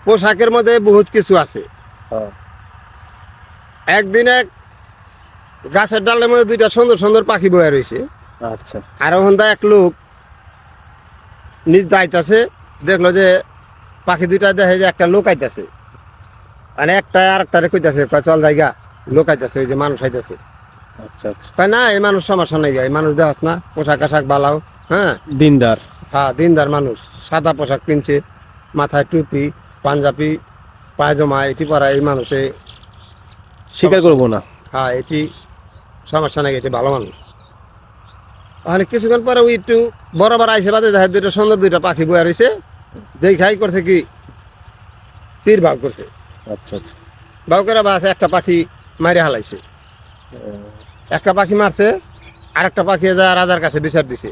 পোশাকের মধ্যে বহুত কিছু আছে। একদিন এক গাছের ডালের মধ্যে দুইটা সুন্দর সুন্দর পাখি বয়ে রয়েছে। আচ্ছা আর ওখান এক লোক নিজ দায়িত্বে দেখলো যে পাখি দুইটা দেখে যে একটা লোক আইতাছে, মানে একটা আর একটা কইতাছে চল জায়গা লোক আইতাছে, ওই যে মানুষ আইতাছে। আচ্ছা আচ্ছা কয় না এই মানুষ সমস্যা নাই, এই মানুষ দেখাস না পোশাক আশাক বালাও, হ্যাঁ দিনদার হ্যাঁ দিনদার মানুষ, সাদা পোশাক কিনছে, মাথায় টুপি পাঞ্জাবি পায়জামা এটি পরা, এই মানুষে স্বীকার করবো না। হ্যাঁ এটি সমস্যা নাই, এটি ভালো মানুষ। ওখানে কিছুক্ষণ পরে ওই একটু বরাবর আইসে বাদে দেখা দুইটা সুন্দর দুইটা পাখি বয়া রয়েছে, দেখাই করছে কি তীর ভাগ করছে, আচ্ছা আচ্ছা ভাগ করে বাস একটা পাখি মারে হালাইছে। একটা পাখি মারছে, আর একটা পাখি যা রাজার কাছে বিচার দিছে।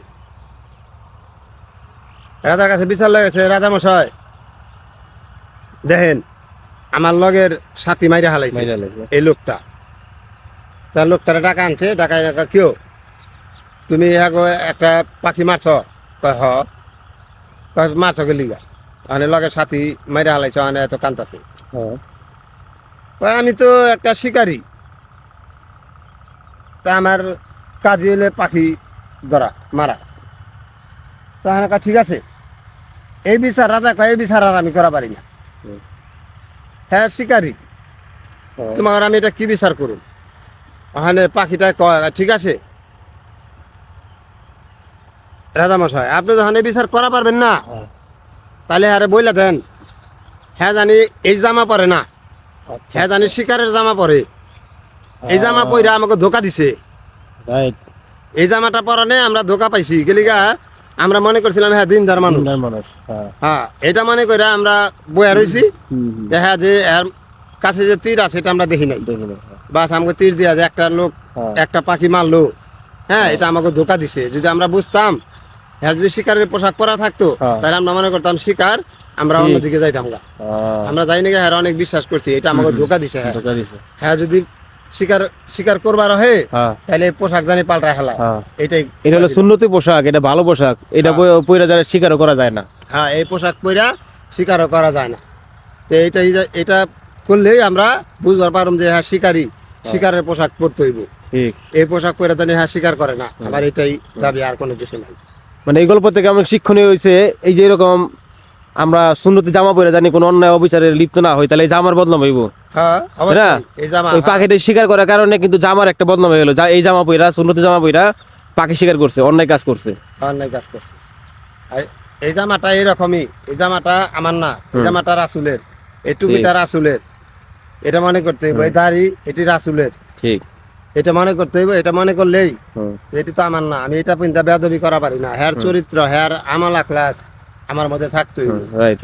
রাজার কাছে বিচার লেগেছে, রাজা মশাই দেখেন আমার লগের সাথী মাইরে হালাইছে মাইরা লাগবে। এই লোকটা। তার লোকটারে টাকা আনছে, টাকায় টাকা কেউ তুমি একটা পাখি মারছ, কয় হ, কয় মারছ গেলিগা মানে লগের সাথী মাইরে হালাইছ, মানে এত কান্তাছে। হ্যাঁ কয় আমি তো একটা শিকারী, তা আমার কাজে এলে পাখি ধরা মারা। তাহলে ঠিক আছে, এই বিচার রাজা কয় এই বিচার আর আমি করা পারি না। হুম। হ্যাঁ শিকারী, হ্যাঁ। তোমার আমি এটা কি বিচার করুন? ওখানে পাখিটা কয় ঠিক আছে রাজামশাই, আপনি যখন এই বিচার করা পারবেন না, হ্যাঁ। তাহলে আরে বইলা দেন হ্যাঁ জানি এই জামা পরে না, আচ্ছা, হ্যাঁ জানি শিকারের জামা পরে, এই জামা পরে আমাকে ধোকা দিছে, রাইট এই জামাটা পরানে আমরা ধোকা পাইছি গেলিগা, আমরা মনে করছিলাম হ্যাঁ দিনদার মানুষ, দিনদার মানুষ হ্যাঁ হ্যাঁ এটা মনে করে আমরা বয়া রয়েছি। দেখা যে এর কাছে যে তীর আছে এটা আমরা দেখি নাই, দেখি না, হ্যাঁ। বাস আমাকে তীর দিয়া যে একটা লোক হ্যাঁ। একটা পাখি মারলো, হ্যাঁ এটা আমাকে ধোকা দিছে। যদি আমরা বুঝতাম হ্যাঁ যদি শিকারের পোশাক পরা থাকতো, হ্যাঁ। তাহলে আমরা মনে করতাম শিকার, আমরা ঠিক। অন্যদিকে যাইতাম গা। আমরা যাই নাকি হ্যাঁ অনেক বিশ্বাস করছি এটা আমাকে ধোকা দিছে। হ্যাঁ ধোকা দিছে। হ্যাঁ যদি শিকার শিকার করবার হয় হ্যাঁ তাহলে এই পোশাক জানি পাল্টায় হেলা, হ্যাঁ। এটাই এটা হলো সুন্নতি পোশাক, এটা ভালো পোশাক, এটা হ্যাঁ। পইরা যারা স্বীকারও করা যায় না। হ্যাঁ এই পোশাক পরা শিকারও করা যায় না। তো এইটাই এটা করলেই আমরা বুঝবার পারলাম যে হ্যাঁ শিকারী শিকারের পোশাক পরতে হইব, ঠিক এই পোশাক পরে জানি হ্যাঁ শিকার করে না। আমার এটাই দাবি, আর কোনো কিছু নাই। মানে এই গল্প থেকে আমার শিক্ষণীয় হয়েছে এই যে এরকম আমরা সুন্নতি জামা পরে জানি কোনো অন্যায় অবিচারে লিপ্ত না হই, তাহলে এই জামার বদনাম হইব। হ্যাঁ অবশ্যই, এই জামা ওই পাখিটা শিকার করার কারণে কিন্তু জামার একটা বদনাম হয়ে গেল, এই জামা পইরা সুন্নতি জামা পইরা পাখি শিকার করছে, অন্যায় কাজ করছে। অন্যায় কাজ করছে। আর এই জামাটা এরকমই, এই জামাটা আমার না, এই জামাটা রাসুলের, এই টুপিটা রাসুলের, এটা মনে করতে হইব। এই দাড়ি এটি রাসুলের, ঠিক এটা মনে করতে হইব। এটা মনে করলেই হুম। এটি তো আমার না, আমি এটা পিন্তা বেয়াদবি করা পারি না। হ্যার চরিত্র হ্যার আমল আখলাস আমার মধ্যে থাকতে হইব। রাইট।